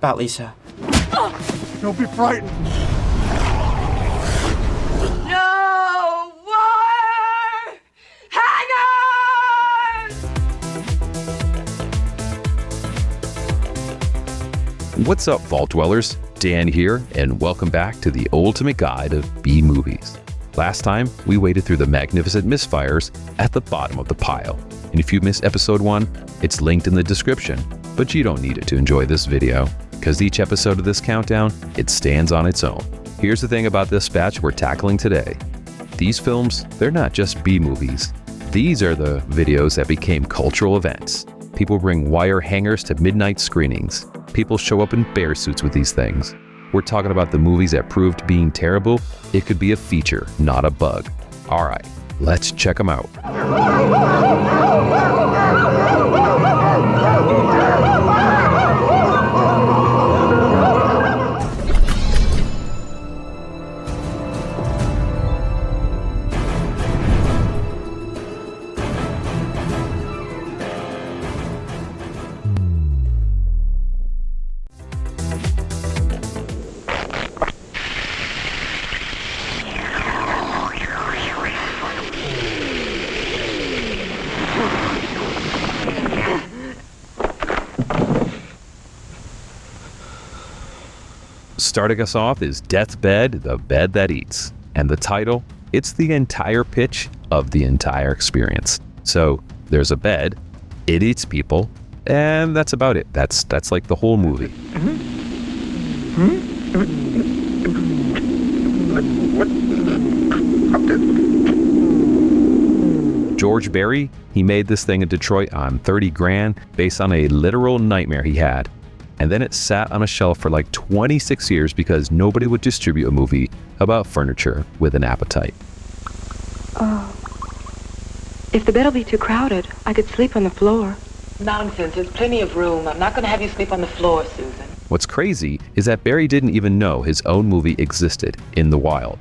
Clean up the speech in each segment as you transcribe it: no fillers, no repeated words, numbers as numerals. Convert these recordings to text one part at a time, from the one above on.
about, Lisa? Don't be frightened. No more hangers! What's up, Vault Dwellers? Dan here, and welcome back to the ultimate guide of B-movies. Last time, we waded through the magnificent misfires at the bottom of the pile. And if you missed episode 1, it's linked in the description, but you don't need it to enjoy this video, because each episode of this countdown, it stands on its own. Here's the thing about this batch we're tackling today. These films, they're not just B-movies. These are the videos that became cultural events. People bring wire hangers to midnight screenings. People show up in bear suits with these things. We're talking about the movies that proved being terrible. It could be a feature, not a bug. All right, let's check them out. Starting us off is Deathbed, the Bed That Eats. And the title, it's the entire pitch of the entire experience. So there's a bed, it eats people, and that's about it. That's like the whole movie. George Barry, he made this thing in Detroit on 30 grand based on a literal nightmare he had. And then it sat on a shelf for like 26 years because nobody would distribute a movie about furniture with an appetite. If the bed'll be too crowded, I could sleep on the floor. Nonsense, there's plenty of room. I'm not going to have you sleep on the floor, Susan. What's crazy is that Barry didn't even know his own movie existed in the wild.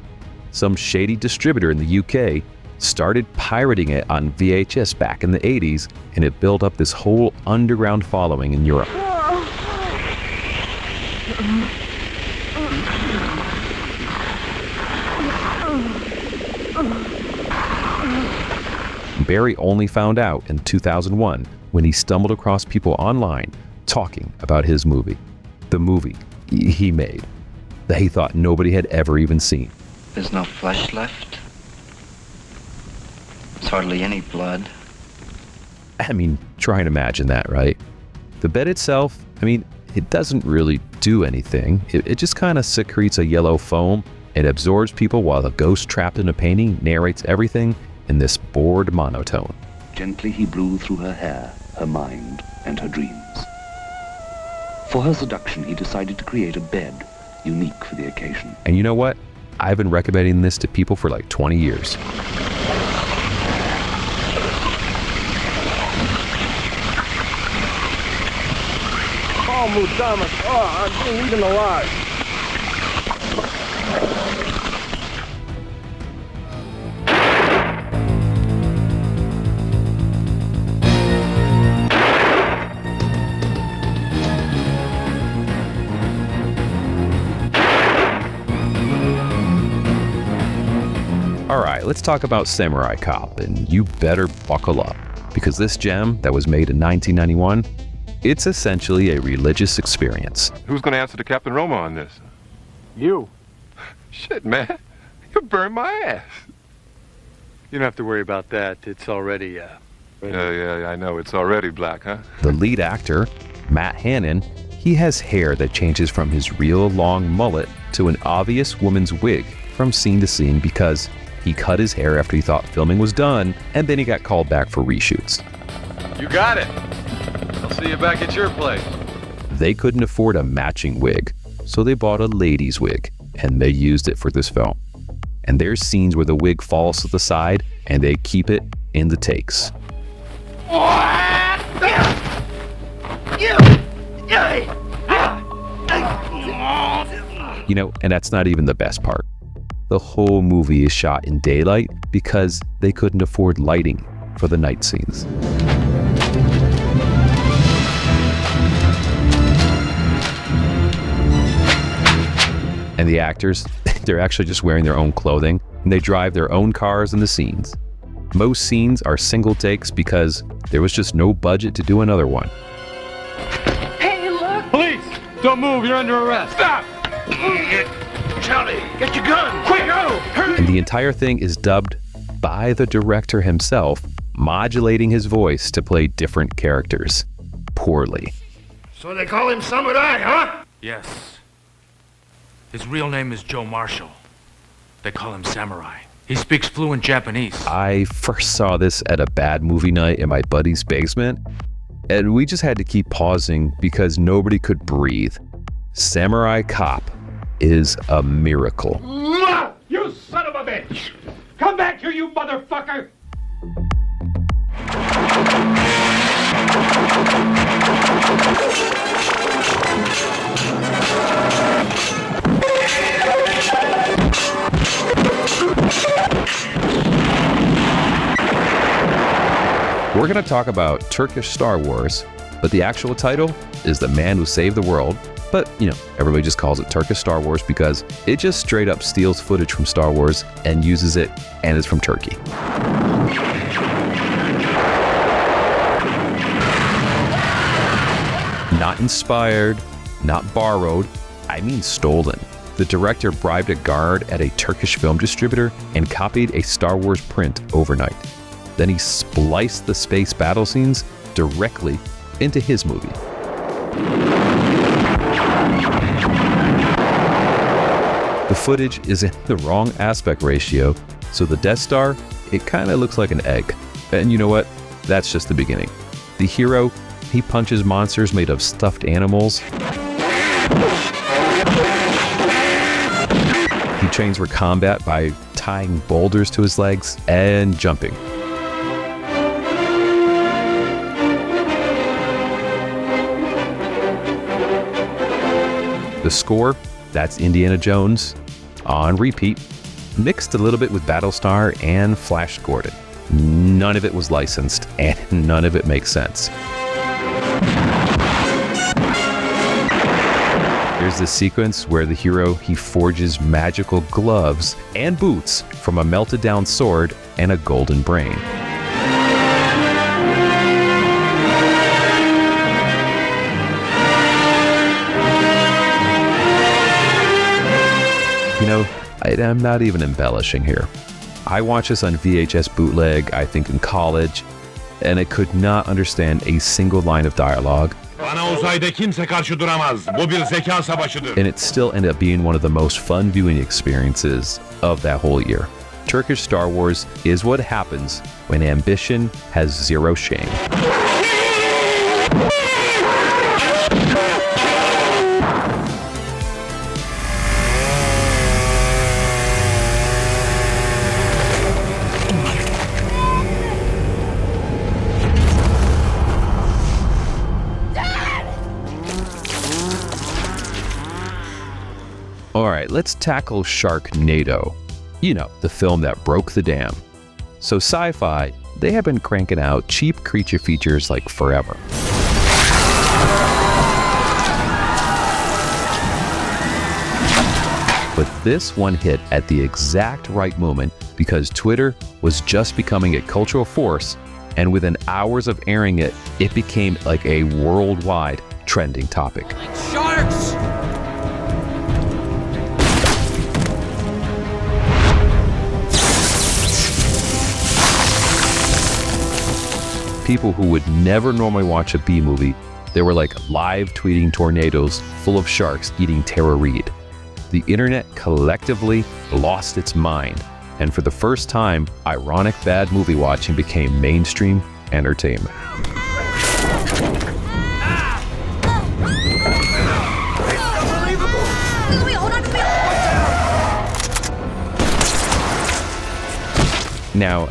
Some shady distributor in the UK started pirating it on VHS back in the 80s, and it built up this whole underground following in Europe. Barry only found out in 2001 when he stumbled across people online talking about his movie. The movie he made that he thought nobody had ever even seen. There's no flesh left. There's hardly any blood. I mean, try and imagine that, right? The bed itself, it doesn't really do anything. It just kind of secretes a yellow foam. It absorbs people while the ghost trapped in a painting narrates everything in this bored monotone. Gently he blew through her hair, her mind, and her dreams. For her seduction, he decided to create a bed unique for the occasion. And you know what? I've been recommending this to people for like 20 years. Oh, Mudamas. Oh, I'm being eaten alive. All right, let's talk about Samurai Cop, and you better buckle up, because this gem that was made in 1991, it's essentially a religious experience. Who's going to answer to Captain Roma on this? You. Shit, man. You burned my ass. You don't have to worry about that. It's already, Yeah, I know. It's already black, huh? The lead actor, Matt Hannon, he has hair that changes from his real long mullet to an obvious woman's wig from scene to scene because he cut his hair after he thought filming was done, and then he got called back for reshoots. You got it. I'll see you back at your place. They couldn't afford a matching wig, so they bought a lady's wig, and they used it for this film. And there's scenes where the wig falls to the side, and they keep it in the takes. You know, and that's not even the best part. The whole movie is shot in daylight because they couldn't afford lighting for the night scenes. And the actors, they're actually just wearing their own clothing, and they drive their own cars in the scenes. Most scenes are single takes because there was just no budget to do another one. Hey, look! Police! Don't move, you're under arrest. Stop! Charlie, get your gun! Quick, go! Hurry! And the entire thing is dubbed by the director himself, modulating his voice to play different characters. Poorly. So they call him Samurai, huh? Yes. His real name is Joe Marshall. They call him Samurai. He speaks fluent Japanese. I first saw this at a bad movie night in my buddy's basement, and we just had to keep pausing because nobody could breathe. Samurai Cop is a miracle. You son of a bitch! Come back here, you motherfucker! We're going to talk about Turkish Star Wars, but the actual title is The Man Who Saved the World. But, everybody just calls it Turkish Star Wars because it just straight up steals footage from Star Wars and uses it, and it's from Turkey. Not inspired, not borrowed, I mean stolen. The director bribed a guard at a Turkish film distributor and copied a Star Wars print overnight. Then he spliced the space battle scenes directly into his movie. The footage is in the wrong aspect ratio, so the Death Star, it kind of looks like an egg. And you know what? That's just the beginning. The hero, he punches monsters made of stuffed animals. He trains for combat by tying boulders to his legs and jumping. The score, that's Indiana Jones on repeat, mixed a little bit with Battlestar and Flash Gordon. None of it was licensed, and none of it makes sense. Here's the sequence where the hero, he forges magical gloves and boots from a melted down sword and a golden brain. I'm not even embellishing here. I watched this on VHS bootleg, I think in college, and I could not understand a single line of dialogue. And it still ended up being one of the most fun viewing experiences of that whole year. Turkish Star Wars is what happens when ambition has zero shame. All right, let's tackle Sharknado. The film that broke the dam. So Sci-Fi, they have been cranking out cheap creature features like forever. But this one hit at the exact right moment because Twitter was just becoming a cultural force, and within hours of airing it, it became like a worldwide trending topic. Sharks! People who would never normally watch a B movie, they were like live tweeting tornadoes full of sharks eating Tara Reid. The internet collectively lost its mind, and for the first time, ironic bad movie watching became mainstream entertainment. Now,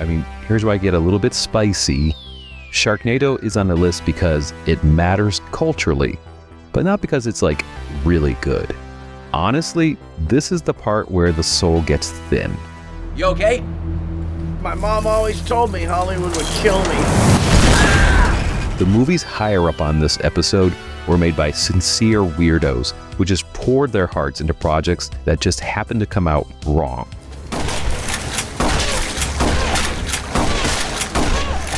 here's where I get a little bit spicy. Sharknado is on the list because it matters culturally, but not because it's really good. Honestly, this is the part where the soul gets thin. You okay? My mom always told me Hollywood would kill me. The movies higher up on this episode were made by sincere weirdos who just poured their hearts into projects that just happened to come out wrong.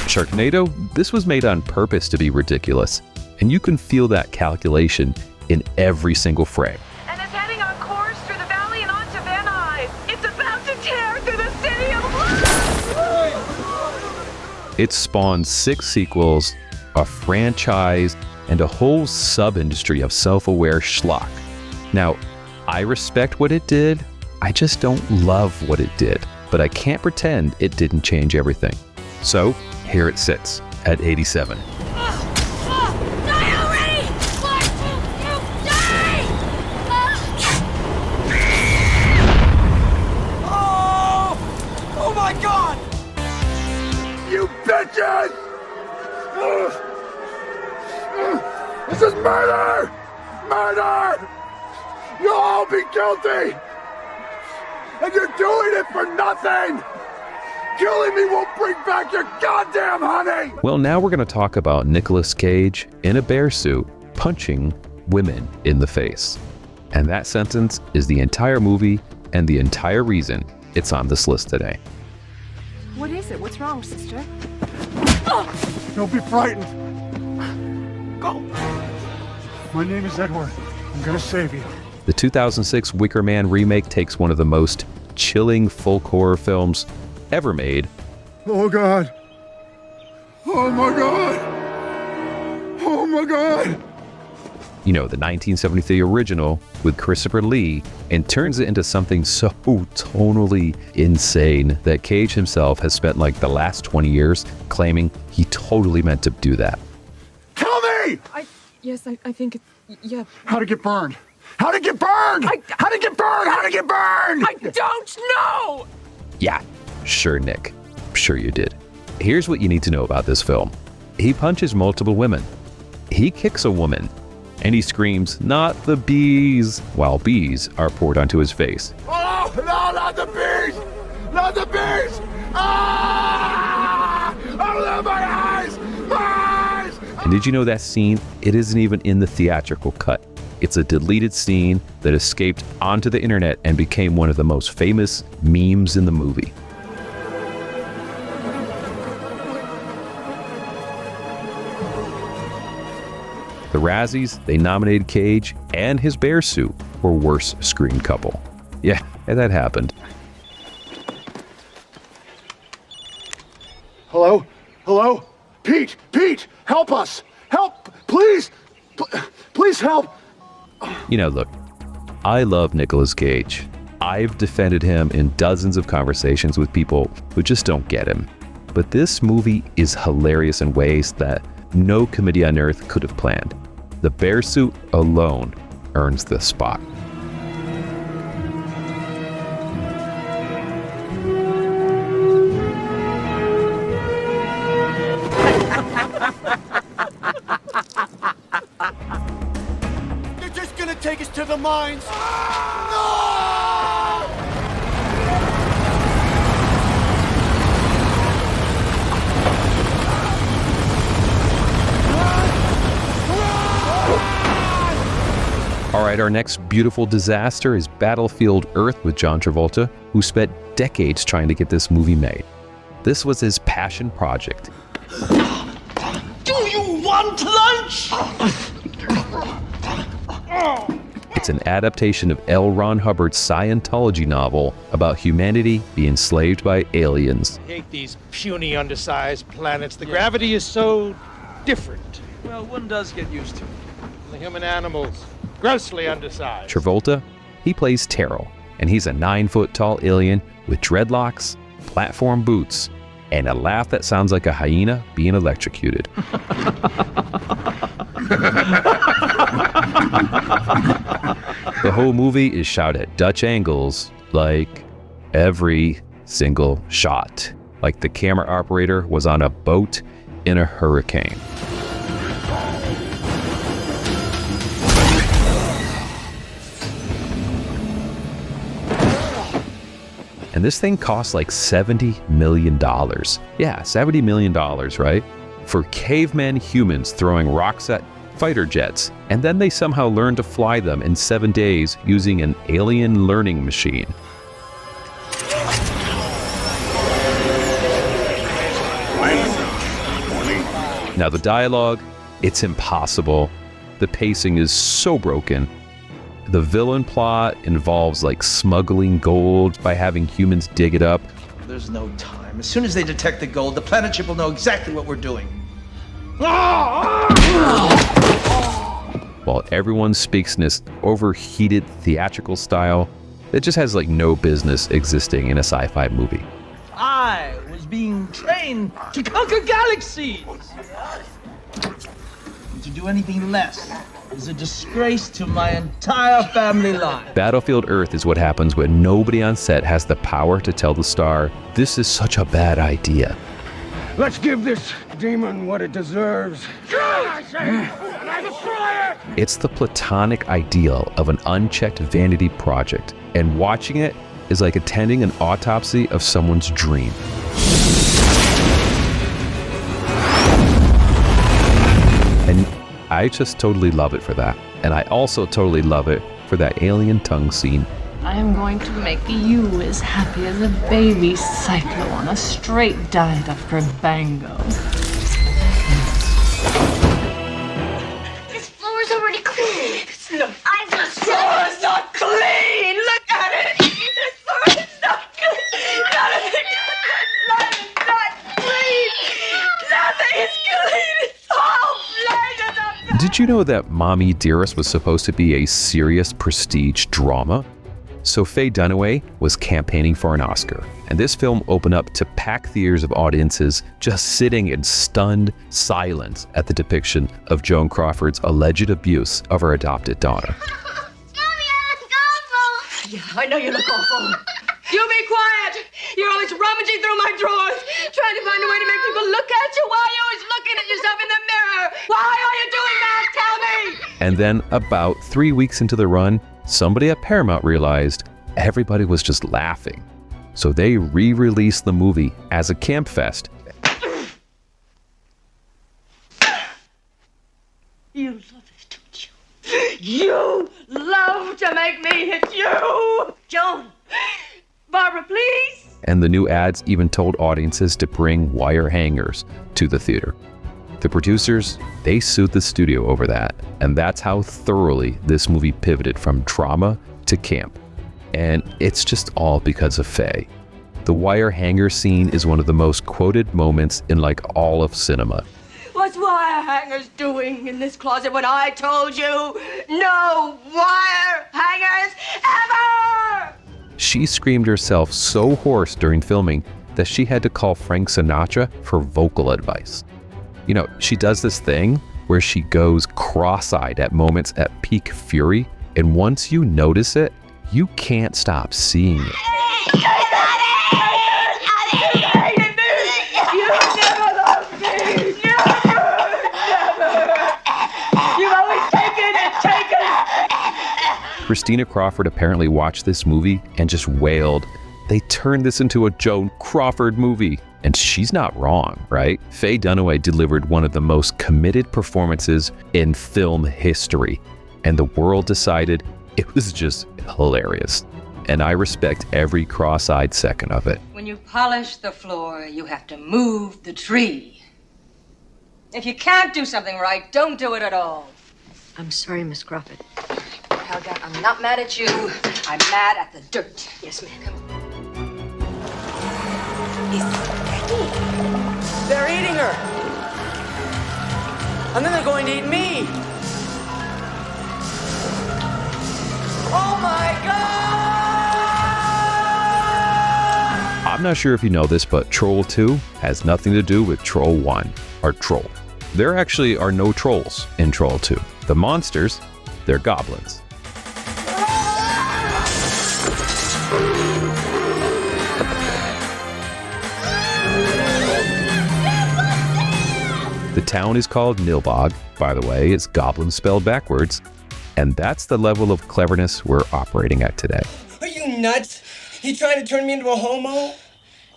Sharknado, this was made on purpose to be ridiculous, and you can feel that calculation in every single frame. And it's heading on course through the valley and onto Van Nuys. It's about to tear through the city of... It spawned 6 sequels, a franchise, and a whole sub-industry of self-aware schlock. Now, I respect what it did, I just don't love what it did, but I can't pretend it didn't change everything. So, here it sits, at 87. Die already! Why won't you die? Oh my God! You bitches! This is murder! Murder! You'll all be guilty! And you're doing it for nothing! Killing me won't bring back your goddamn honey! Well, now we're going to talk about Nicolas Cage in a bear suit punching women in the face. And that sentence is the entire movie and the entire reason it's on this list today. What is it? What's wrong, sister? Don't be frightened. Go. My name is Edward. I'm gonna save you. The 2006 Wicker Man remake takes one of the most chilling folk horror films ever made. Oh God. Oh my God. Oh my God. You know, the 1973 original with Christopher Lee, and turns it into something so tonally insane that Cage himself has spent like the last 20 years claiming he totally meant to do that. Tell me! Yes, I think it... Yeah. How'd it get burned? How'd it get burned? How'd it get burned? How'd it get burned? I don't know! Yeah, sure, Nick. Sure you did. Here's what you need to know about this film. He punches multiple women. He kicks a woman. And he screams, "Not the bees," while bees are poured onto his face. Oh, no, not the bees! Not the bees! Ah! Oh, my eyes! My eyes! And did you know that scene? It isn't even in the theatrical cut. It's a deleted scene that escaped onto the internet and became one of the most famous memes in the movie. The Razzies, they nominated Cage and his bear suit for Worst Screen Couple. Yeah, that happened. Hello? Hello? Pete! Pete! Help us! Help! Please! Please help! You know, look, I love Nicolas Cage. I've defended him in dozens of conversations with people who just don't get him. But this movie is hilarious in ways that no committee on earth could have planned. The bear suit alone earns this spot. They're just gonna take us to the mines! All right, our next beautiful disaster is Battlefield Earth with John Travolta, who spent decades trying to get this movie made. This was his passion project. Do you want lunch? It's an adaptation of L. Ron Hubbard's Scientology novel about humanity being enslaved by aliens. I hate these puny, undersized planets. The gravity is so different. Well, one does get used to it. The human animals, grossly undersized. Travolta, he plays Terrell, and he's a 9-foot-tall alien with dreadlocks, platform boots, and a laugh that sounds like a hyena being electrocuted. The whole movie is shot at Dutch angles, like every single shot. Like the camera operator was on a boat in a hurricane. And this thing costs like $70 million. Yeah, $70 million, right? For caveman humans throwing rocks at fighter jets, and then they somehow learned to fly them in 7 days using an alien learning machine. Now the dialogue, it's impossible. The pacing is so broken. The villain plot involves like smuggling gold by having humans dig it up. There's no time. As soon as they detect the gold, the planet ship will know exactly what we're doing. While everyone speaks in this overheated theatrical style that just has like no business existing in a sci-fi movie. I was being trained to conquer galaxies. And to do anything less is a disgrace to my entire family line. Battlefield Earth is what happens when nobody on set has the power to tell the star, this is such a bad idea. Let's give this demon what it deserves. I say, and I destroy it! It's the platonic ideal of an unchecked vanity project, and watching it is like attending an autopsy of someone's dream. And I just totally love it for that. And I also totally love it for that alien tongue scene. I am going to make you as happy as a baby cyclo on a straight diet of Gerbango. This floor's already clean. No, the floor is not clean. Look at it. This floor is not clean. None of it is not clean. Nothing is clean. It's all blatant up. Did you know that Mommie Dearest was supposed to be a serious prestige drama? So Faye Dunaway was campaigning for an Oscar, and this film opened up to packed theaters of audiences just sitting in stunned silence at the depiction of Joan Crawford's alleged abuse of her adopted daughter. Mommy, I look awful. Yeah, I know you look awful. You be quiet. You're always rummaging through my drawers, trying to find a way to make people look at you. Why are you always looking at yourself in the mirror? Why are you doing that? Tell me. And then about 3 weeks into the run, somebody at Paramount realized everybody was just laughing. So they re-released the movie as a camp fest. You love it, don't you? You love to make me hit you. Joan. Barbara, please. And the new ads even told audiences to bring wire hangers to the theater. The producers, they sued the studio over that, and that's how thoroughly this movie pivoted from drama to camp. And it's just all because of Faye. The wire hanger scene is one of the most quoted moments in like all of cinema. What's wire hangers doing in this closet when I told you no wire hangers ever? She screamed herself so hoarse during filming that she had to call Frank Sinatra for vocal advice. You know, she does this thing where she goes cross-eyed at moments at peak fury, and once you notice it, you can't stop seeing it. You never loved me. Never. You've always taken and taken. Christina Crawford apparently watched this movie and just wailed, they turned this into a Joan Crawford movie. And she's not wrong, right? Faye Dunaway delivered one of the most committed performances in film history, and the world decided it was just hilarious. And I respect every cross-eyed second of it. When you polish the floor, you have to move the tree. If you can't do something right, don't do it at all. I'm sorry, Miss Crawford. Helga, I'm not mad at you. I'm mad at the dirt. Yes, ma'am. Come on. They're eating her. And then they're going to eat me. Oh my God! I'm not sure if you know this, but Troll 2 has nothing to do with Troll 1, or Troll. There actually are no trolls in Troll 2. The monsters, they're goblins. The town is called Nilbog, by the way, it's goblin spelled backwards, and that's the level of cleverness we're operating at today. Are you nuts? You trying to turn me into a homo?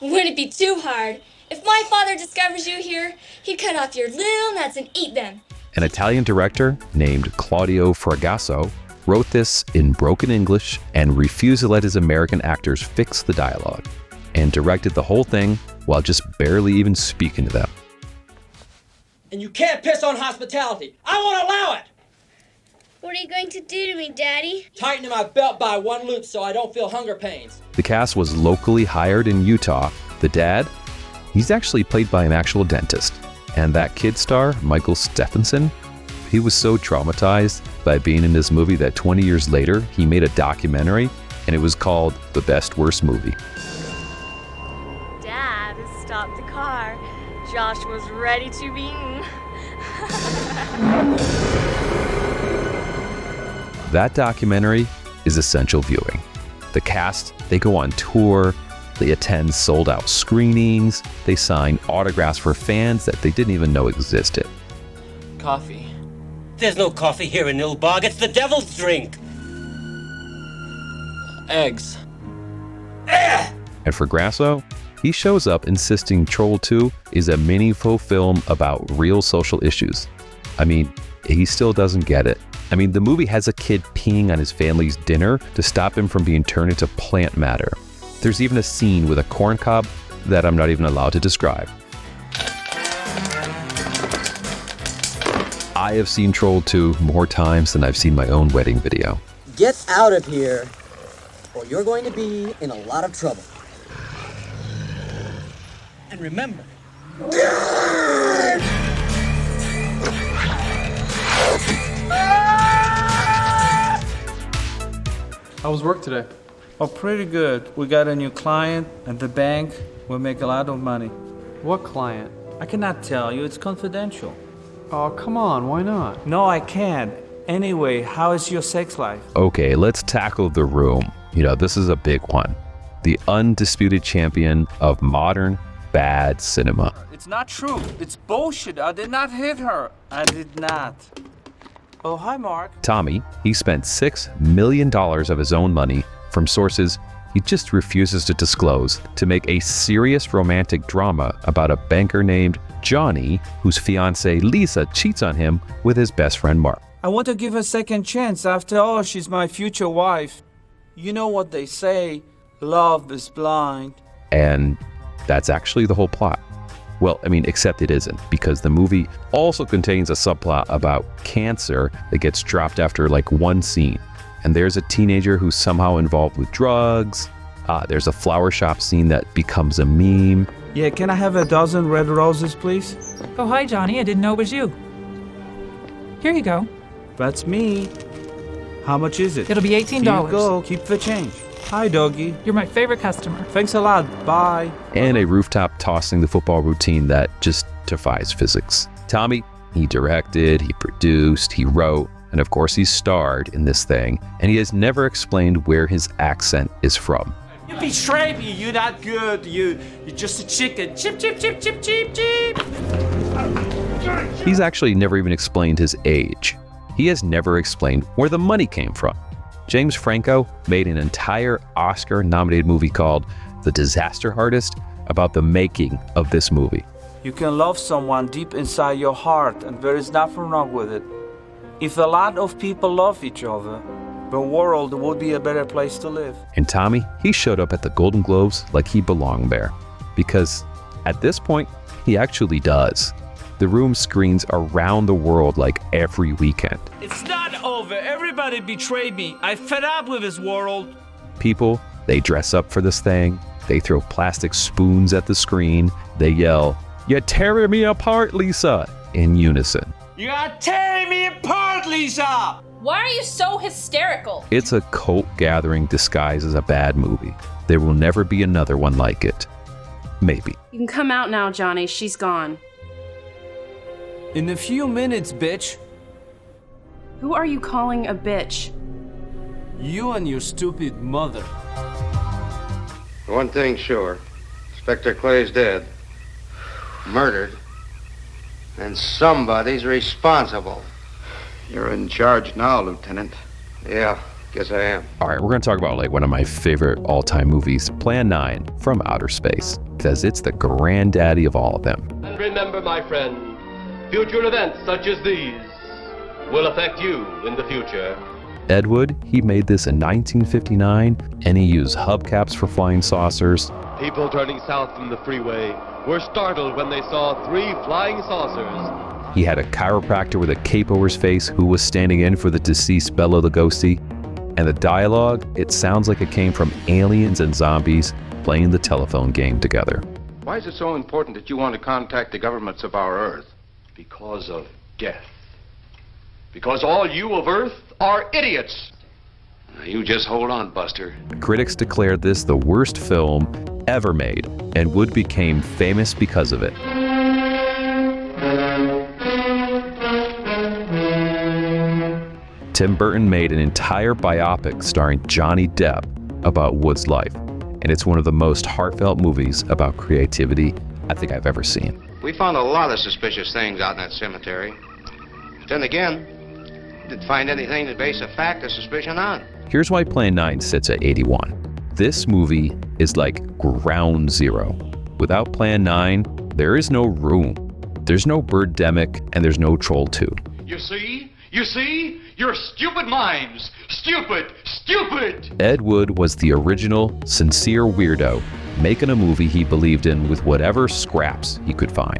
Wouldn't it be too hard? If my father discovers you here, he'd cut off your little nuts and eat them. An Italian director named Claudio Fragasso wrote this in broken English and refused to let his American actors fix the dialogue, and directed the whole thing while just barely even speaking to them. And you can't piss on hospitality. I won't allow it! What are you going to do to me, Daddy? Tighten my belt by one loop so I don't feel hunger pains. The cast was locally hired in Utah. The dad, he's actually played by an actual dentist. And that kid star, Michael Stephenson, he was so traumatized by being in this movie that 20 years later, he made a documentary, and it was called The Best Worst Movie. Dad has stopped the car. Josh was ready to be eaten. That documentary is essential viewing. The cast, they go on tour, they attend sold-out screenings, they sign autographs for fans that they didn't even know existed. Coffee. There's no coffee here in Nilbog. It's the devil's drink. Eggs. And for Grasso, he shows up insisting Troll 2 is a meaningful film about real social issues. I mean, he still doesn't get it. I mean, the movie has a kid peeing on his family's dinner to stop him from being turned into plant matter. There's even a scene with a corn cob that I'm not even allowed to describe. I have seen Troll 2 more times than I've seen my own wedding video. Get out of here, or you're going to be in a lot of trouble. And remember, How was work today? Oh, pretty good. We got a new client at the bank. We'll make a lot of money. What client? I cannot tell you. It's confidential. Oh, come on. Why not? No, I can't. Anyway, how is your sex life? Okay, let's tackle The Room. You know, this is a big one. The undisputed champion of modern bad cinema. It's not true. It's bullshit. I did not hit her. I did not. Oh, hi, Mark. Tommy, he spent $6 million of his own money from sources he just refuses to disclose to make a serious romantic drama about a banker named Johnny, whose fiancée Lisa cheats on him with his best friend Mark. I want to give her a second chance. After all, she's my future wife. You know what they say, love is blind. And that's actually the whole plot. Well, I mean, except it isn't, because the movie also contains a subplot about cancer that gets dropped after like one scene. And there's a teenager who's somehow involved with drugs. There's a flower shop scene that becomes a meme. Yeah, can I have a dozen red roses, please? Oh, hi, Johnny. I didn't know it was you. Here you go. That's me. How much is it? It'll be $18. Here you go. Keep the change. Hi, doggy. You're my favorite customer. Thanks a lot. Bye. And a rooftop tossing the football routine that just defies physics. Tommy, he directed, he produced, he wrote, and of course he starred in this thing, and he has never explained where his accent is from. You betrayed me. You're not good. You're just a chicken. Chip, chip, chip, chip, chip, chip. He's actually never even explained his age. He has never explained where the money came from. James Franco made an entire Oscar-nominated movie called The Disaster Artist about the making of this movie. You can love someone deep inside your heart, and there is nothing wrong with it. If a lot of people love each other, the world would be a better place to live. And Tommy, he showed up at the Golden Globes like he belonged there. Because at this point, he actually does. The Room screens around the world like every weekend. It's not over. Everybody betrayed me. I fed up with this world. People, they dress up for this thing. They throw plastic spoons at the screen. They yell, "You're tearing me apart, Lisa," in unison. You are tearing me apart, Lisa! Why are you so hysterical? It's a cult gathering disguised as a bad movie. There will never be another one like it. Maybe. You can come out now, Johnny. She's gone. In a few minutes, bitch. Who are you calling a bitch? You and your stupid mother. One thing's sure. Inspector Clay's dead. Murdered. And somebody's responsible. You're in charge now, Lieutenant. Yeah, guess I am. All right, we're going to talk about like one of my favorite all-time movies, Plan 9 from Outer Space, because it's the granddaddy of all of them. And remember, my friend, future events such as these will affect you in the future. Ed Wood, he made this in 1959, and he used hubcaps for flying saucers. People turning south from the freeway were startled when they saw 3 flying saucers. He had a chiropractor with a cape over his face who was standing in for the deceased Bela Lugosi. And the dialogue, it sounds like it came from aliens and zombies playing the telephone game together. Why is it so important that you want to contact the governments of our Earth? Because of death. Because all you of Earth are idiots. Now, you just hold on, Buster. Critics declared this the worst film ever made, and Wood became famous because of it. Tim Burton made an entire biopic starring Johnny Depp about Wood's life, and it's one of the most heartfelt movies about creativity I think I've ever seen. We found a lot of suspicious things out in that cemetery. But then again, didn't find anything to base a fact or suspicion on. Here's why Plan 9 sits at 81. This movie is like ground zero. Without Plan 9, there is no Room. There's no Birdemic, and there's no Troll 2. You see? You see? You're stupid minds. Stupid. Stupid. Ed Wood was the original, sincere weirdo, making a movie he believed in with whatever scraps he could find.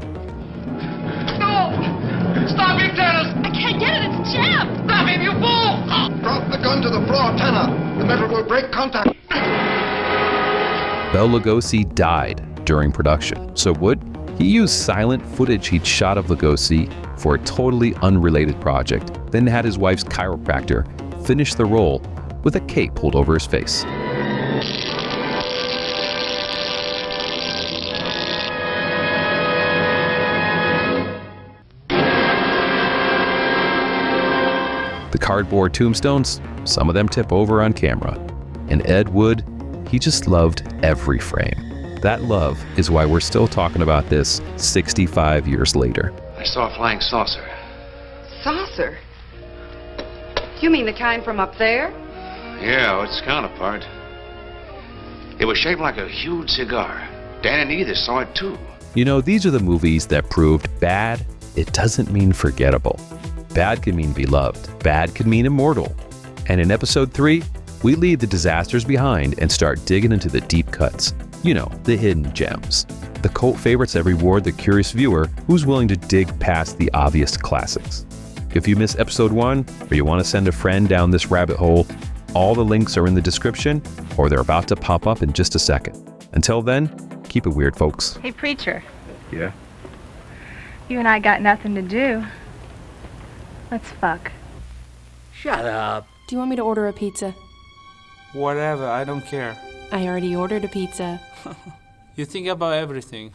No! Stop him, Dennis! I can't get it. It's jammed. Stop him, you fool! Drop the gun to the floor, Tanner. The metal will break contact. Bela Lugosi died during production, so Wood, he used silent footage he'd shot of Lugosi for a totally unrelated project, then had his wife's chiropractor finish the role with a cape pulled over his face. The cardboard tombstones, some of them tip over on camera. And Ed Wood, he just loved every frame. That love is why we're still talking about this 65 years later. I saw a flying saucer. Saucer? You mean the kind from up there? Yeah, its counterpart. It was shaped like a huge cigar. Dan and Edith saw it too. You know, these are the movies that proved bad, it doesn't mean forgettable. Bad can mean beloved. Bad can mean immortal. And in episode 3, we leave the disasters behind and start digging into the deep cuts. You know, the hidden gems. The cult favorites that reward the curious viewer who's willing to dig past the obvious classics. If you missed episode 1, or you want to send a friend down this rabbit hole, all the links are in the description, or they're about to pop up in just a second. Until then, keep it weird, folks. Hey, preacher. Yeah? You and I got nothing to do. Let's fuck. Shut up. Do you want me to order a pizza? Whatever, I don't care. I already ordered a pizza. You think about everything.